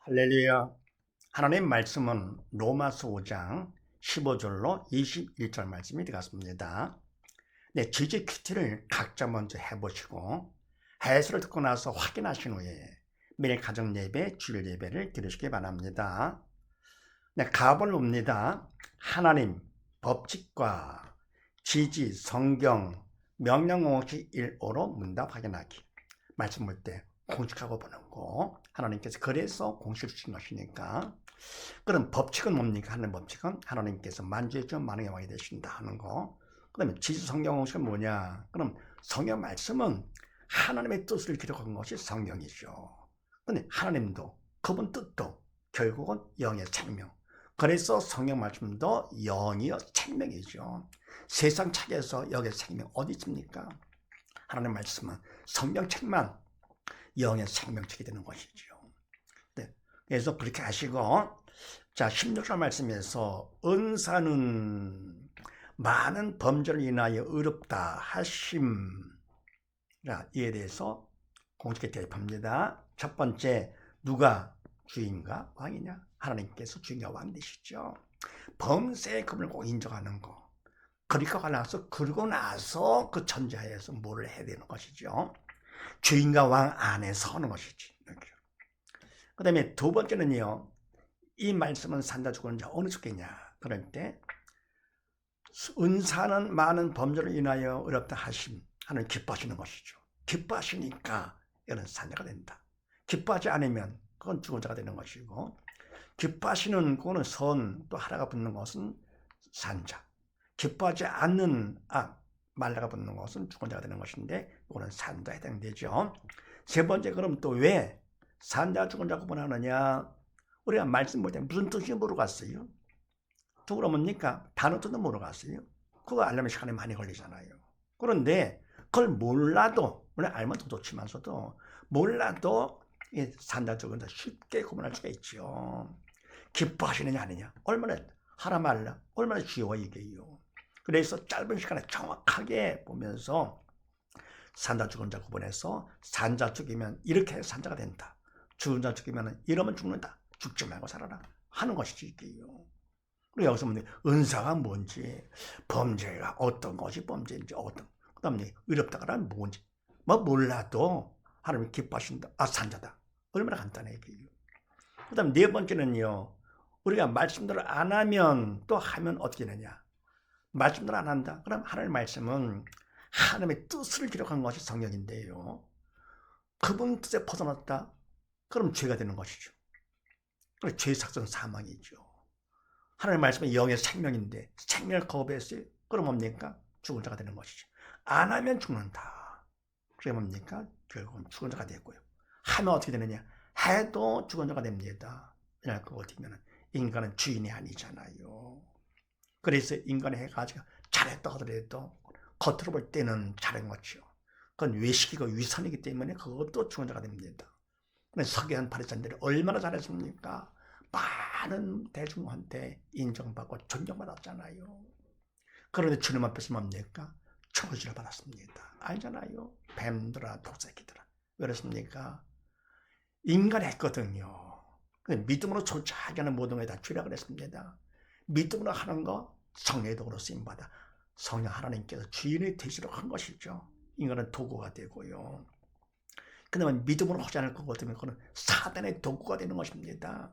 할렐루야. 하나님 말씀은 로마서 5장 15절로 21절 말씀이 되겠습니다. 네, 지지 큐티를 각자 먼저 해보시고 해설을 듣고 나서 확인하신 후에 매일 가정 예배, 주일 예배를 드리시기 바랍니다. 네, 갑을 옵니다. 하나님, 법칙과 지지, 성경, 명령 공식 1호로 문답 확인하기. 말씀 볼 때 공식하고 보는 거. 하나님께서 그래서 공식을 주신 것이니까. 그럼 법칙은 뭡니까? 하는 법칙은 하나님께서 만주의 만왕의 왕이 되신다 하는 거. 그 다음에 지지 성경 공식은 뭐냐? 그럼 성경 말씀은 하나님의 뜻을 기록한 것이 성경이죠. 근데 하나님도 그분 뜻도 결국은 영의 생명. 그래서 성경 말씀도 영이요 생명이죠. 세상 책에서 영의 생명 어디 있습니까? 하나님 말씀은 성경책만 영의 생명책이 되는 것이죠. 네. 그래서 그렇게 하시고, 자, 16절 말씀에서 은사는 많은 범죄를 인하여 어렵다 하심. 자, 이에 대해서 공식에 대입합니다. 첫 번째, 누가 주인과 왕이냐? 하나님께서 주인과 왕 되시죠. 범죄의 금을 꼭 인정하는 거. 그리고 나서 그 천지하에서 뭐를 해야 되는 것이죠. 주인과 왕 안에 서는 것이지. 그 다음에 두 번째는요. 이 말씀은 산다 죽은 자 어느 쪽이냐. 그럴 때 은사는 많은 범죄를 인하여 어렵다 하심. 하나님 기뻐하시는 것이죠. 기뻐하시니까 이런 산자가 된다. 기뻐하지 않으면 그건 죽은 자가 되는 것이고, 기뻐하시는 그거는 선, 또 하나가 붙는 것은 산자. 기뻐하지 않는 말라가 붙는 것은 죽은 자가 되는 것인데 이거는 산자에 해당되죠. 세 번째, 그럼 또 왜 산자 죽은 자 구분하느냐? 우리가 말씀 볼 때 무슨 뜻인지 모르겠어요. 또 뭡니까? 단어 뜻도 모르겠어요. 그거 알려면 시간이 많이 걸리잖아요. 그런데 그걸 몰라도, 물론 알면 더 좋지만서도 몰라도 산자 죽은 자 쉽게 구분할 수가 있죠. 기뻐하시느냐 아니냐? 얼마나 하라 말라? 얼마나 쉬워 이게요. 그래서 짧은 시간에 정확하게 보면서 산자 죽은 자 구분해서 산자 죽이면 이렇게 산자가 된다. 죽은 자 죽이면 이러면 죽는다. 죽지 말고 살아라 하는 것이지 이게요. 그리고 여기서 은사가 뭔지, 범죄가 어떤 것이 범죄인지, 그 다음에 의롭다가는 뭔지 뭐 몰라도 하나님이 기뻐하신다. 산자다. 얼마나 간단해 이게요. 그 다음 네 번째는요. 우리가 말씀대로 안 하면 또 하면 어떻게 되느냐. 말씀대로 안 한다. 그럼 하나님의 말씀은 하나님의 뜻을 기록한 것이 성경인데요. 그분 뜻에 벗어났다. 그럼 죄가 되는 것이죠. 그래서 죄의 삭은 사망이죠. 하나님의 말씀은 영의 생명인데 생명을 거부했어요. 그럼 뭡니까? 죽은 자가 되는 것이죠. 안 하면 죽는다. 그게 뭡니까? 결국은 죽은 자가 되고요. 하면 어떻게 되느냐? 해도 죽은 자가 됩니다. 왜냐하면 그거 어떻게 인간은 주인이 아니잖아요. 그래서 인간의 해가지고 잘했다 하더라도 겉으로 볼 때는 잘한 거죠. 그건 외식이고 위선이기 때문에 그것도 죽은 자가 됩니다. 서기관 바리새인들이 얼마나 잘했습니까? 많은 대중한테 인정받고 존경받았잖아요. 그런데 주님 앞에서 뭡니까? 저주를 받았습니다. 아니잖아요. 뱀들아, 독새끼들아. 왜 그렇습니까? 인간이 했거든요. 믿음으로 조차하게 하는 모든 것에 다 주라 그랬습니다. 믿음으로 하는 거 성령의 도구로 쓰임받아 성령 하나님께서 주인이 되시도록 한 것이죠. 인간은 도구가 되고요. 그 다음에 믿음으로 하지 않을 거거든요. 그건 사단의 도구가 되는 것입니다.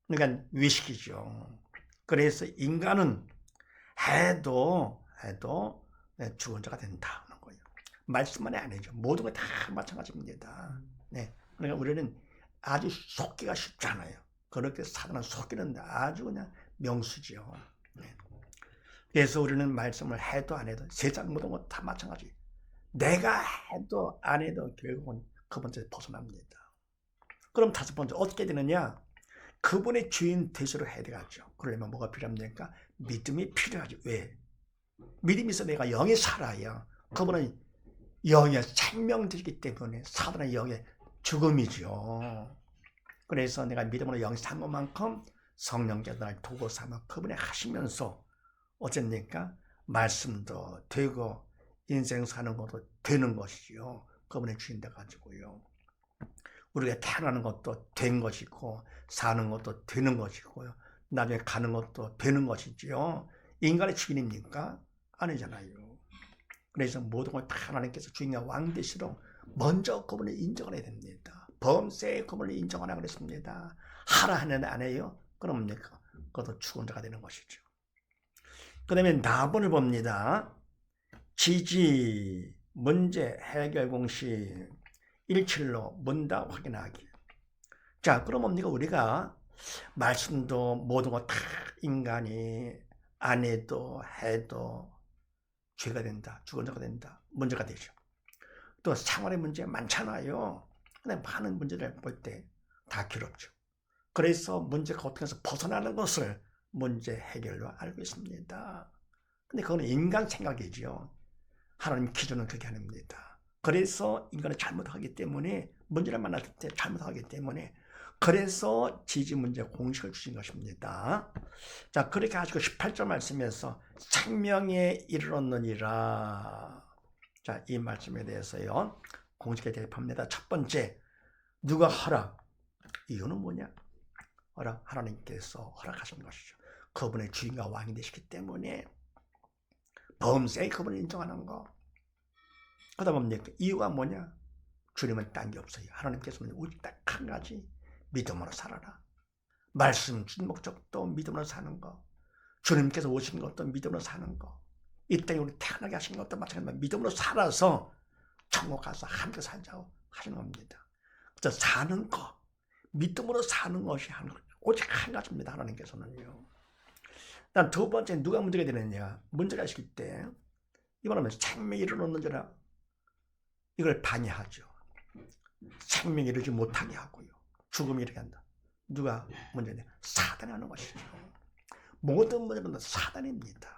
그러니까 외식이죠. 그래서 인간은 해도 죽은 자가 된다는 거예요. 말씀만이 아니죠. 모든 게 다 마찬가지입니다. 네. 그러니까 우리는 아주 속기가 쉽잖아요. 그렇게 사단은 속기는 아주 그냥 명수죠. 네. 그래서 우리는 말씀을 해도 안 해도 세상 모든 것 다 마찬가지. 내가 해도 안 해도 결국은 그분한테 벗어납니다. 그럼 다섯 번째 어떻게 되느냐? 그분의 주인 되시로 해야 되겠죠. 그러려면 뭐가 필요합니까? 믿음이 필요하죠. 왜? 믿음이 있어 내가 영에 살아야 그분은 영의 생명들이기 때문에 사단의 영의 죽음이죠. 그래서 내가 믿음으로 영이 산 것만큼 성령께서 날 도구 삼아 그분이 하시면서 어쨌니까 말씀도 되고 인생 사는 것도 되는 것이죠. 그분의 주인 돼가지고요. 우리가 태어나는 것도 된 것이고 사는 것도 되는 것이고요. 나중에 가는 것도 되는 것이지요. 인간의 주인입니까? 아니잖아요. 그래서 모든 걸 다 하나님께서 주인과 왕 되시도록 먼저 그분을 인정을 해야 됩니다. 범세의 그분을 인정하라 그랬습니다. 하라 하는 안 해요? 그럼 그것도 죽은 자가 되는 것이죠. 그 다음에 나본을 봅니다. 지지, 문제, 해결 공식, 일칠로 문다 확인하기. 자, 그럼 뭡니까? 우리가 말씀도 모든 거 다 인간이 안 해도 해도 죄가 된다, 죽은 자가 된다, 문제가 되죠. 또 생활의 문제 많잖아요. 근데 많은 문제를 볼 때 다 괴롭죠. 그래서 문제가 어떻게 해서 벗어나는 것을 문제 해결로 알고 있습니다. 근데 그건 인간 생각이죠. 하나님 기준은 그게 아닙니다. 그래서 인간은 잘못하기 때문에 문제를 만날 때 잘못하기 때문에 그래서 지지 문제 공식을 주신 것입니다. 자, 그렇게 하시고 18절 말씀에서 생명에 이르렀느니라. 자, 이 말씀에 대해서요. 공식에 대입합니다. 첫 번째, 누가 허락? 이유는 뭐냐? 하나님께서 허락하신 것이죠. 그분의 주인과 왕이 되시기 때문에 범세의 그분을 인정하는 거. 그러다 보면 이유가 뭐냐? 주님은 딴 게 없어요. 하나님께서는 오직 딱 한 가지, 믿음으로 살아라. 말씀 준 목적도 믿음으로 사는 거. 주님께서 오신 것도 믿음으로 사는 거. 이 땅에 우리 태어나게 하신 것도 마찬가지로 믿음으로 살아서 천국 가서 함께 살자고 하시는 겁니다. 그래서 사는 거, 믿음으로 사는 것이 오직 한 가지입니다. 하나님께서는요. 난 두 번째 누가 문제가 되느냐? 문제가 있을 때 이번에는 생명이 이르렀는 자라 이걸 반의하죠. 생명이 이르지 못하게 하고요. 죽음이 이르게 한다. 누가 문제냐? 사단이 하는 것이죠. 모든 문제는 사단입니다.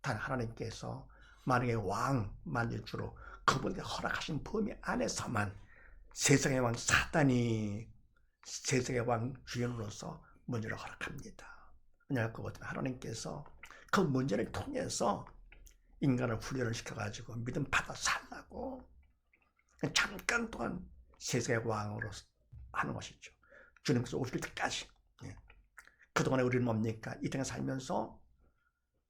단 하나님께서 만약에 왕 만주로 그분께 허락하신 범위 안에서만 세상의 왕 사단이 세상의 왕 주인으로서 문제를 허락합니다. 왜냐하면 그것은 하나님께서 그 문제를 통해서 인간을 훈련을 시켜가지고 믿음 받아 살라고 잠깐 동안 세상의 왕으로 하는 것이죠. 주님께서 오실 때까지. 그동안에 우리는 뭡니까? 이 땅에 살면서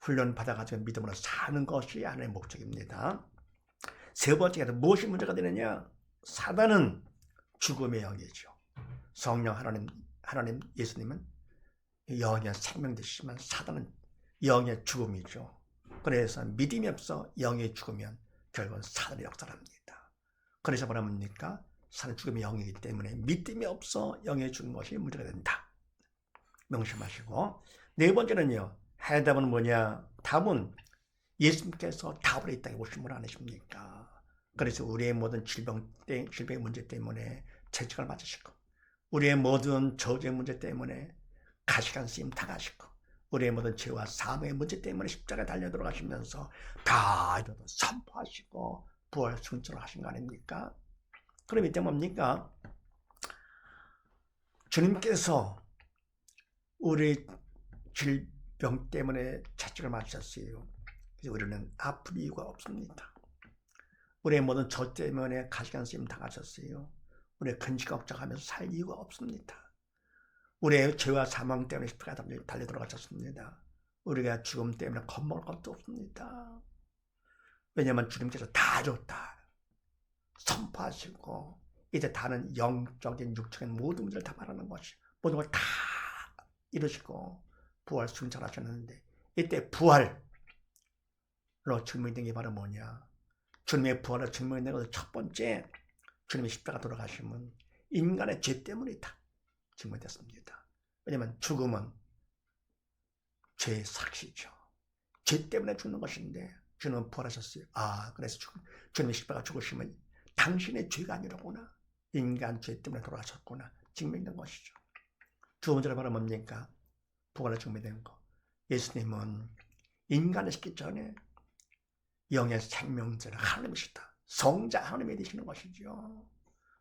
훈련 받아가지고 믿음으로 사는 것이 하나의 목적입니다. 세 번째가 무엇이 문제가 되느냐? 사단은 죽음의 영이죠. 성령 하나님 예수님은 영의 생명 되시지만 사단은 영의 죽음이죠. 그래서 믿음이 없어 영이 죽으면 결국은 사단이 역사합니다. 그래서 뭐라 합니까? 사단 죽음의 영이기 때문에 믿음이 없어 영의 죽은 것이 문제가 된다. 명심하시고, 네 번째는요. 해답은 뭐냐? 답은 예수님께서 답을 이 땅에 오신 분 아니십니까? 그래서 우리의 모든 질병의 문제 때문에 채찍을 맞으시고, 우리의 모든 저주의 문제 때문에 가시관 쓰임 당하시고, 우리의 모든 죄와 사망의 문제 때문에 십자가에 달려 들어가시면서 다 이러도 선포하시고 부활 승천을 하신 거 아닙니까? 그럼 이때 뭡니까? 주님께서 우리 질병 때문에 채찍을 맞으셨어요. 그래서 우리는 아플 이유가 없습니다. 우리의 모든 저 때문에 가시관 쓰임 당하셨어요. 우리의 근심 걱정하면서 살 이유가 없습니다. 우리의 죄와 사망 때문에 십자가에 달려 들어가셨습니다. 우리가 죽음 때문에 겁먹을 것도 없습니다. 왜냐하면 주님께서 다 줬다 선포하시고 이제 다른 영적인 육적인 모든 문제를 다 말하는 것이 모든 걸 다 이루시고 부활 승천하셨는데, 이때 부활로 증명된 게 바로 뭐냐? 주님의 부활로 증명된 것은 첫 번째, 주님의 십자가 돌아가심은 인간의 죄 때문이다 증명됐습니다. 왜냐하면 죽음은 죄의 삭시죠. 죄 때문에 죽는 것인데 주님은 부활하셨어요. 그래서 주님의 십자가 죽으심은 당신의 죄가 아니라구나. 인간 죄 때문에 돌아가셨구나. 증명된 것이죠. 두 번째로 바로 뭡니까? 부활로 증명된 거. 예수님은 인간을 시키기 전에 영의 생명자는 하나님이시다. 성자 하나님이 되시는 것이죠.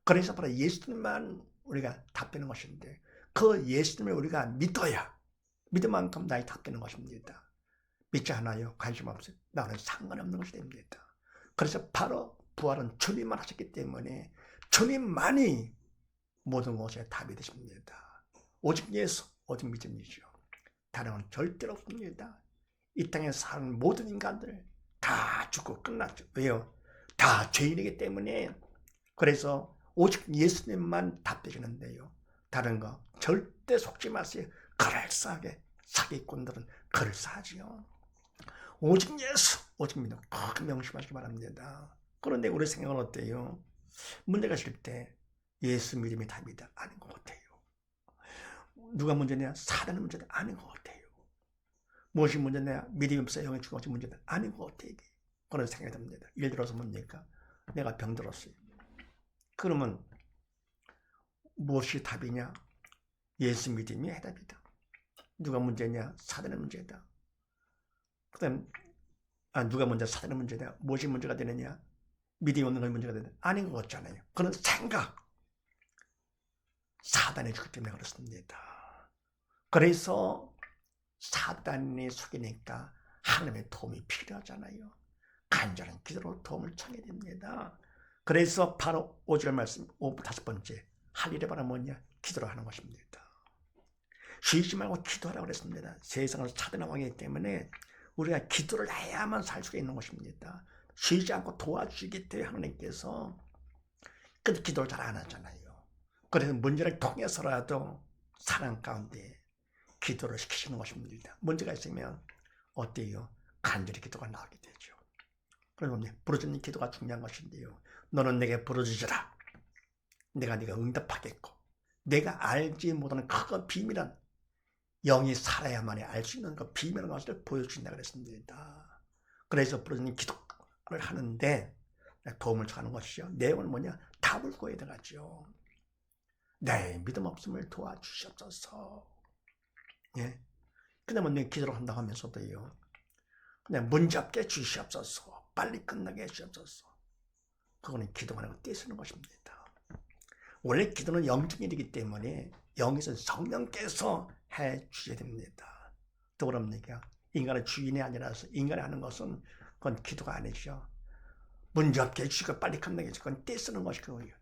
그래서 바로 예수님만 우리가 답되는 것인데, 그 예수님을 우리가 믿어야 믿을 만큼 나의 답되는 것입니다. 믿지 않아요? 관심 없어요? 나는 상관없는 것이 됩니다. 그래서 바로 부활은 주님만 하셨기 때문에 주님만이 모든 것에 답이 되십니다. 오직 예수, 오직 믿음이죠. 다른 건 절대로 없습니다. 이 땅에 사는 모든 인간들 다 죽고 끝났죠. 왜요? 다 죄인이기 때문에. 그래서 오직 예수님만 답되시는데요. 다른 거 절대 속지 마세요. 그럴싸하게 사기꾼들은 그럴싸하지요. 오직 예수, 오직 믿음 꼭 명심하시기 바랍니다. 그런데 우리 생각은 어때요? 문제가 있을 때 예수 믿음이 답이다. 아닌 것 같아요. 누가 문제냐? 사단의 문제다. 아닌 것 같아요. 무엇이 문제냐? 믿음이 없어 영의 죽은 것이 문제다. 아닌 것 같아요. 그런 생각이 듭니다. 예를 들어서 뭡니까? 내가 병들었어요. 그러면 무엇이 답이냐? 예수 믿음이 해답이다. 누가 문제냐? 사단의 문제다. 그 다음 누가 먼저 사단의 문제다. 무엇이 문제가 되느냐? 믿음이 없는 것이 문제가 되느냐? 아닌 것 같잖아요. 그런 생각 사단이 주기 때문에 그렇습니다. 그래서 사단이 속이니까 하나님의 도움이 필요하잖아요. 간절한 기도로 도움을 청해야 됩니다. 그래서 바로 5절 말씀 5번째 할 일이 바로 뭐냐? 기도로 하는 것입니다. 쉬지 말고 기도하라고 그랬습니다. 세상은 사단의 왕이기 때문에 우리가 기도를 해야만 살 수가 있는 것입니다. 쉬지 않고 도와주기 때문에 하나님께서 근데 기도를 잘 안 하잖아요. 그래서 문제를 통해서라도 사랑 가운데 기도를 시키시는 것입니다. 문제가 있으면 어때요? 간절히 기도가 나오게 되죠. 그러면 부르짖는 기도가 중요한 것인데요. 너는 내게 부르짖으라. 내가 네가 응답하겠고 내가 알지 못하는 큰 비밀은 영이 살아야만이 알 수 있는 그 비밀의 것을 보여주신다 그랬습니다. 그래서 부르짖는 기도를 하는데 도움을 청하는 것이죠. 내용은 뭐냐? 답을 구해야 되겠죠. 내 믿음 없음을 도와주시옵소서. 예. 그다음에 내 기도를 한다고 하면서도요. 그냥 문잡게 주시옵소서. 빨리 끝나게 해주시옵소서. 그거는 기도하는 걸 떼쓰는 것입니다. 원래 기도는 영적 일이기 때문에 영에서 성령께서 해 주셔야 됩니다. 또 그럽니까? 인간의 주인이 아니라서 인간이 하는 것은 그건 기도가 아니죠. 문잡게 해주시고 빨리 끝나게 해주시고 그건 떼쓰는 것이 그거예요.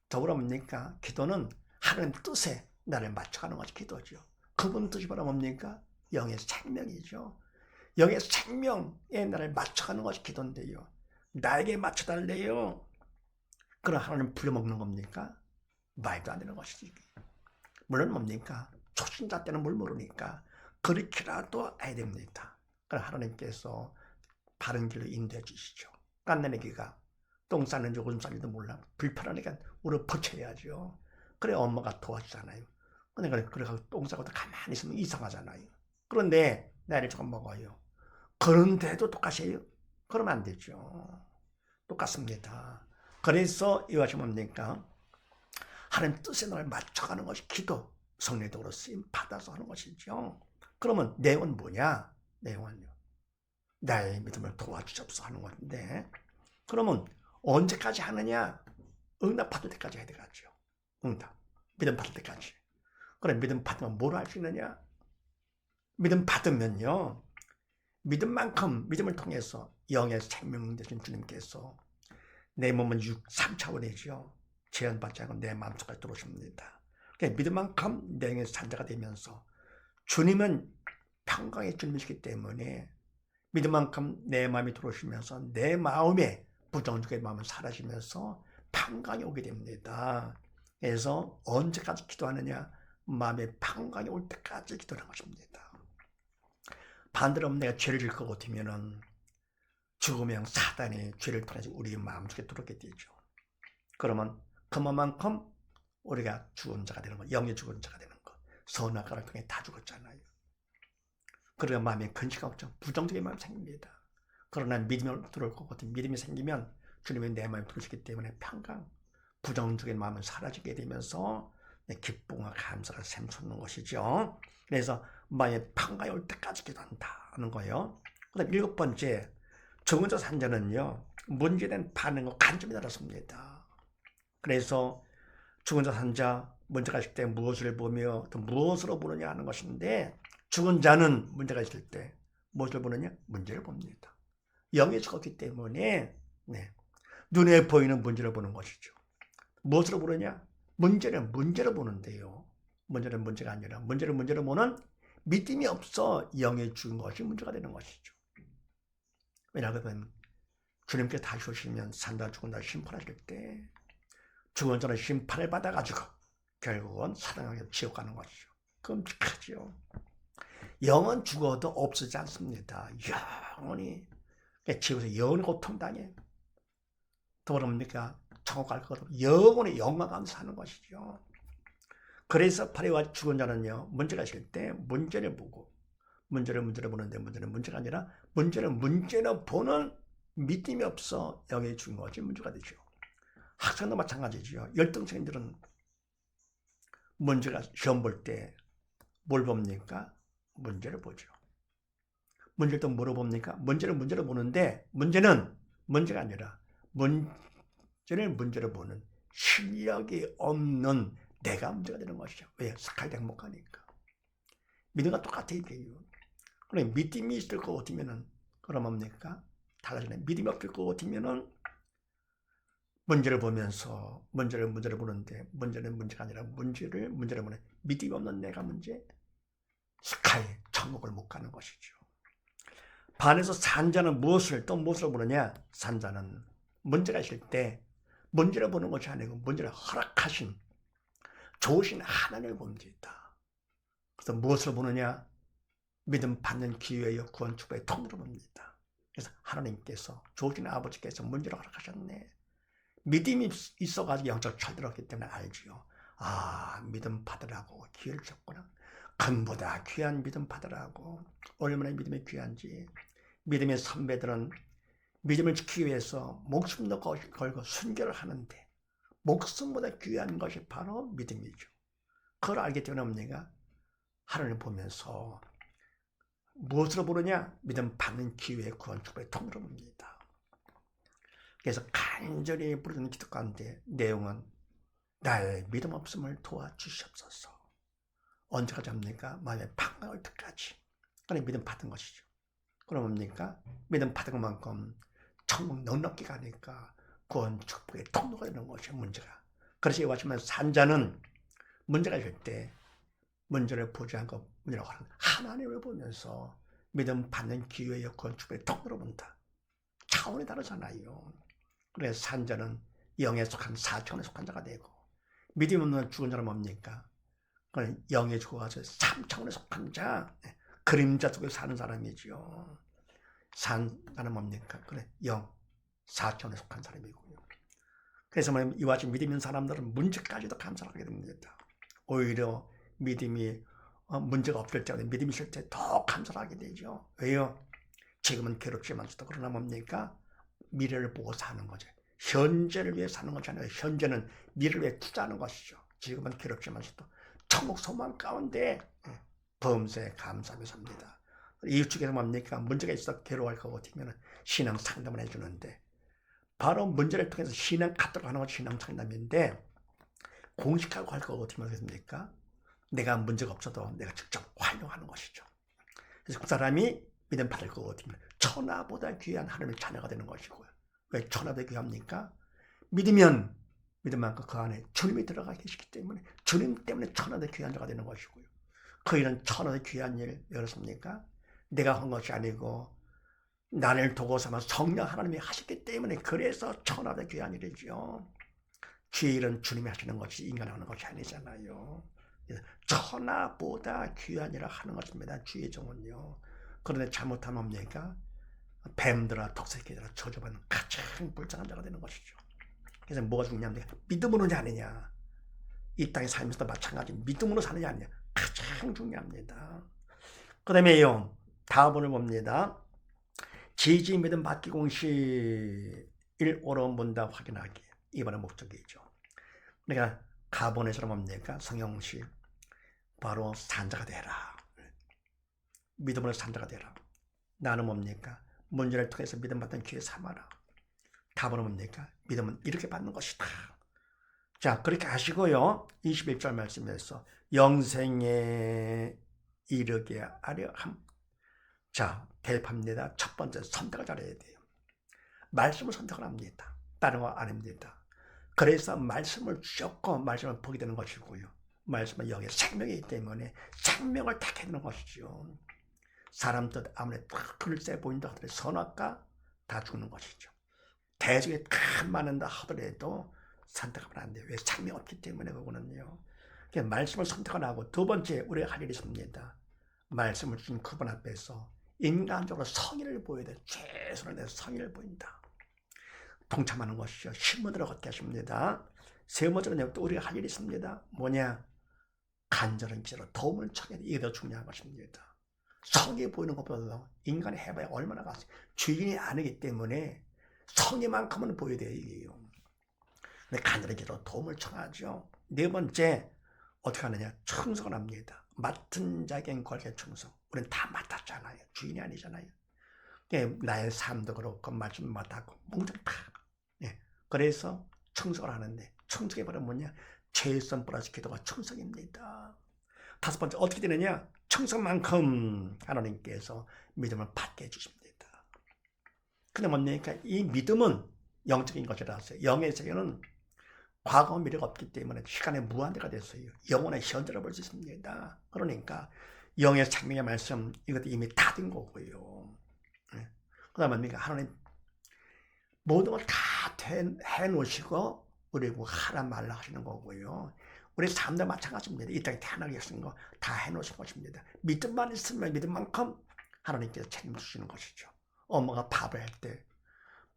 더불어뭡니까? 기도는 하나님 뜻에 나를 맞춰가는 것이 기도죠. 그분 뜻이 바로 뭡니까? 영의 생명이죠. 영의 생명에 나를 맞춰가는 것이 기도인데요. 나에게 맞춰달래요. 그럼 하나님 부려먹는 겁니까? 말도 안 되는 것이지. 물론 뭡니까? 초신자 때는 뭘 모르니까 그렇게라도 해야 됩니다. 그럼 하나님께서 바른 길로 인도해 주시죠. 깐내내기가 똥 싸는지 오줌 싸는지도 몰라. 불편하니까 우리 퍼쳐야죠. 그래 엄마가 도와주잖아요. 근데 그래서 똥 싸고 가만히 있으면 이상하잖아요. 그런데 나이를 조금 먹어요. 그런데도 똑같이 해요? 그러면 안 되죠. 똑같습니다. 그래서 이것이 뭡니까? 하나님 뜻에 나를 맞춰가는 것이 기도, 성례적으로 쓰임 받아서 하는 것이죠. 그러면 내용은 뭐냐? 내용은요. 나의 믿음을 도와주십시오 하는 건데 그러면 언제까지 하느냐? 응답 받을 때까지 해야 되겠죠. 응답. 믿음 받을 때까지. 그래 믿음 받으면 뭘 할 수 있느냐? 믿음 받으면요. 믿음만큼 믿음을 통해서 영의 생명 되신 주님께서 내 몸은 3차원이죠. 제한받지 않고 내 마음속까지 들어오십니다. 그러니까 믿음만큼 내 영의 산자가 되면서 주님은 평강의 주님이시기 때문에 믿음만큼 내 마음이 들어오시면서 내 마음에 부정적인 마음은 사라지면서 평강이 오게 됩니다. 그래서 언제까지 기도하느냐? 마음의 평강이 올 때까지 기도하는 것입니다. 반대로 내가 죄를 질 것 같으면은 죽으면 사단이 죄를 통해서 우리 마음속에 들어오게 되죠. 그러면 그만큼 우리가 죽은 자가 되는 거, 영의 죽은 자가 되는 거. 선악과를 통해 다 죽었잖아요. 그러나 마음에 근심이 없죠. 부정적인 마음이 생깁니다. 그러나 믿음이 들어올 것 같은 믿음이 생기면 주님이 내 마음에 들어오시기 때문에 평강, 부정적인 마음은 사라지게 되면서 기쁨과 감사가 샘솟는 것이죠. 그래서 마음의 평강이 올 때까지 기도한다는 거예요. 그 다음 7번째, 죽은 자 산자는요, 문제된 반응과 관점이 다릅니다. 그래서 죽은 자 산자, 문제가 있을 때 무엇을 보며 또 무엇으로 보느냐 하는 것인데 죽은 자는 문제가 있을 때 무엇을 보느냐? 문제를 봅니다. 영이 죽었기 때문에 눈에 보이는 문제를 보는 것이죠. 무엇으로 보느냐? 문제는 문제로 보는데요. 문제는 문제가 아니라 문제를 문제로 보는 믿음이 없어 영에 죽은 것이 문제가 되는 것이죠. 왜냐하면 주님께서 다시 오시면 산다 죽은다 심판하실 때 죽은 자는 심판을 받아가지고 결국은 사랑하게 지옥 가는 것이죠. 끔찍하죠. 영은 죽어도 없어지지 않습니다. 영원히 지옥에서 영원히 고통당해. 또 그럽니까? 천국 갈 것 없고 영원히 영광하면서 사는 것이죠. 그래서 파리와 죽은 자는요, 문제가 있을 때 문제를 보고 문제를 보는데 문제는 문제가 아니라 문제를 문제로 보는 믿음이 없어 영에 죽은 것이 문제가 되죠. 학생도 마찬가지죠. 열등생들은 문제가 시험 볼 때 뭘 봅니까? 문제를 보죠. 문제를 또 뭐로 봅니까? 문제를 문제로 보는데 문제는 문제가 아니라 문제를 문제로 보는 실력이 없는 내가 문제가 되는 것이죠. 왜? 스카이대 못 가니까. 믿음과 똑같아 이게요. 그래 믿음이 있을 것 같으면은 그럼 뭡니까? 달라지네. 믿음이 없을 것 같으면은 문제를 보면서 문제를 보는데 문제는 문제가 아니라 문제를 보는 믿음이 없는 내가 문제. 스카이 천국을 못 가는 것이죠. 반에서 산자는 무엇을 보느냐? 산자는 문제가 있을 때 문제를 보는 것이 아니고 문제를 허락하신 좋으신 하나님을 봅니다. 그래서 무엇을 보느냐? 믿음 받는 기회여 구원 축복의 통로로 봅니다. 그래서 하나님께서 좋으신 아버지께서 문제를 허락하셨네. 믿음이 있어가지고 영적 철들었기 때문에 알지요. 아, 믿음 받으라고 기회를 줬구나. 금보다 귀한 믿음 받으라고. 얼마나 믿음이 귀한지. 믿음의 선배들은 믿음을 지키기 위해서 목숨도 걸고 순교를 하는데 목숨보다 귀한 것이 바로 믿음이죠. 그걸 알기 때문에 우리가 하나님을 보면서 무엇으로 보느냐? 믿음 받는 기회의 구원 축복의 통로로 봅니다. 그래서 간절히 부르는 기도 가운데 내용은 나의 믿음 없음을 도와주시옵소서. 언제까지 합니까? 마음에 방황할 때까지. 그래 믿음 받은 것이죠. 그럼 뭡니까? 믿음 받은 것만큼 천국 넉넉히 가니까 구원 축복의 통로가 되는 것이 문제가. 그래서 이와 같이 산자는 문제가 있을 때 문제를 보지 않고 문제라고 하는 하나님을 보면서 믿음 받는 기회의 구원 축복의 통로로 본다. 차원이 다르잖아요. 그래서 산자는 영에 속한 사차원에 속한 자가 되고 믿음 없는 죽은 자는 뭡니까? 그건 영에 죽어가서 3차원에 속한 자, 그림자 속에 사는 사람이죠. 산자는 뭡니까? 그래, 영, 4차원에 속한 사람이고요. 그래서 이와 같이 믿음 있는 사람들은 문제까지도 감사하게 됩니다. 오히려 믿음이 문제가 없을 때, 믿음이 있을 때 더 감사하게 되죠. 왜요? 지금은 괴롭지만서도 그러나 뭡니까? 미래를 보고 사는 거죠. 현재를 위해 사는 거잖아요. 현재는 미래를 위해 투자하는 것이죠. 지금은 괴롭지만서도 천국 소망 가운데 범사에 감사하며 삽니다. 이웃에게서 뭡니까? 문제가 있어 괴로워할 것 같으면 신앙 상담을 해주는데 바로 문제를 통해서 신앙 갖도록 하는 것이 신앙 상담인데 공식하고 할 것 같으면 어떻습니까? 내가 문제가 없어도 내가 직접 활용하는 것이죠. 그래서 그 사람이 믿음 받을 것 같으면 천하보다 귀한 하나님의 자녀가 되는 것이고요. 왜 천하보다 귀합니까? 믿으면 믿음만큼 그 안에 주님이 들어가 계시기 때문에 주님 때문에 천하보다 귀한 자가 되는 것이고요. 그 일은 천하보다 귀한 일 왜 그렇습니까? 내가 한 것이 아니고 나를 도구 삼아 성령 하나님이 하셨기 때문에 그래서 천하보다 귀한 일이죠. 주의 일은 주님이 하시는 것이 인간이 하는 것이 아니잖아요. 천하보다 귀한 일을 하는 것입니다. 주의 종은요. 그런데 잘못하면 뭡니까? 뱀들아 독새끼들아 저주받는 가장 불쌍한 자가 되는 것이죠. 그래서 뭐가 중요합니까? 믿음으로 사느냐. 이 땅에 살면서도 마찬가지 믿음으로 사느냐 아니냐. 가장 중요합니다. 그 다음에요. 다음을 봅니다. 지지 믿음 받기 공시 1오로 문답 확인하기. 이번의 목적이죠. 그러니까 가본에서는 뭡니까? 성형식 바로 산자가 되라. 믿음으로 산자가 되라. 나는 뭡니까? 문제를 통해서 믿음 받는 기회 삼아라. 답은 뭡니까? 믿음은 이렇게 받는 것이다. 자, 그렇게 하시고요. 21절 말씀에서 영생에 이르게 하려 함. 자, 대입합니다. 첫 번째 선택을 잘해야 돼요. 말씀을 선택을 합니다. 다른 거 안 합니다. 그래서 말씀을 주셨고 말씀을 보게 되는 것이고요. 말씀은 여기에 생명이기 때문에 생명을 택해 되는 것이죠. 사람 뜻 아무리 딱 글쎄 보인다 하더라도 선악과 다 죽는 것이죠. 대중이 다 많은다 하더라도 선택하면 안 돼요. 왜? 생명 없기 때문에 그거는요. 말씀을 선택을 하고 두 번째 우리가 할 일이 있습니다. 말씀을 주신 그분 앞에서 인간적으로 성의를 보여야 돼. 최선을 다해서 성의를 보인다. 동참하는 것이죠. 신문으로 걷게 하십니다. 세 번째는 또 우리가 할 일이 있습니다. 뭐냐? 간절한 기도로 도움을 청해야 돼. 이게 더 중요한 것입니다. 성의 보이는 것보다도 인간이 해봐야 얼마나 가서 주인이 아니기 때문에 성의만큼은 보여야 돼요. 이게요. 근데 간절한 기도로 도움을 청하죠. 네 번째 어떻게 하느냐? 충성을 합니다. 맡은 자에겐 걸게 충성. 우리는 다 맡았잖아요. 주인이 아니잖아요. 나의 삶도 그렇고 말씀 맡았고 몽땅 다. 그래서 충성을 하는데 충성의 바로 뭐냐? 최선 플러스 기도가 충성입니다. 다섯 번째 어떻게 되느냐? 충성만큼 하나님께서 믿음을 받게 해주십니다. 근데 뭡니까? 이 믿음은 영적인 것이라서요. 영의 세계는 과거 미래가 없기 때문에 시간의 무한대가 됐어요. 영원의 현재를 볼 수 있습니다. 그러니까 영의 생명의 말씀 이것도 이미 다 된 거고요. 그 다음에 뭡니까? 하나님 모든 걸 다 해놓으시고 우리고 하라 말라 하시는 거고요. 우리 삶도 마찬가지입니다. 이 땅에 태어나게 하신 거 다 해놓으신 것입니다. 믿음만 있으면 믿음만큼 하나님께서 책임 주시는 것이죠. 엄마가 밥을 할 때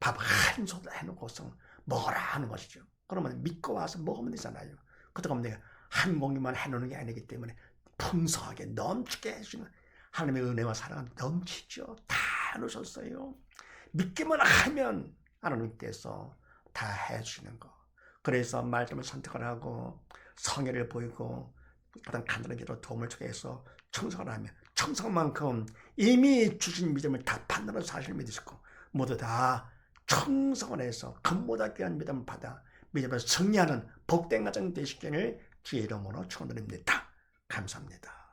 밥 한 솥 해놓고서 먹어라 하는 것이죠. 그러면 믿고 와서 먹으면 되잖아요. 그렇다고 하면 내가 한 공기만 해놓는 게 아니기 때문에 풍성하게 넘치게 해주는 하나님의 은혜와 사랑은 넘치죠. 다 해놓으셨어요. 믿기만 하면 하나님께서 다 해주시는 거. 그래서 말씀을 선택을 하고 성의를 보이고 그다음 간절한 기도로 도움을 주게 해서 충성을 하면 충성만큼 이미 주신 믿음을 다 판단하는 사실을 믿으시고 모두 다 충성을 해서 금보다 귀한 믿음을 받아 믿음을 승리하는 복된 가정 되시기를 주의 이름으로 축원드립니다. 감사합니다.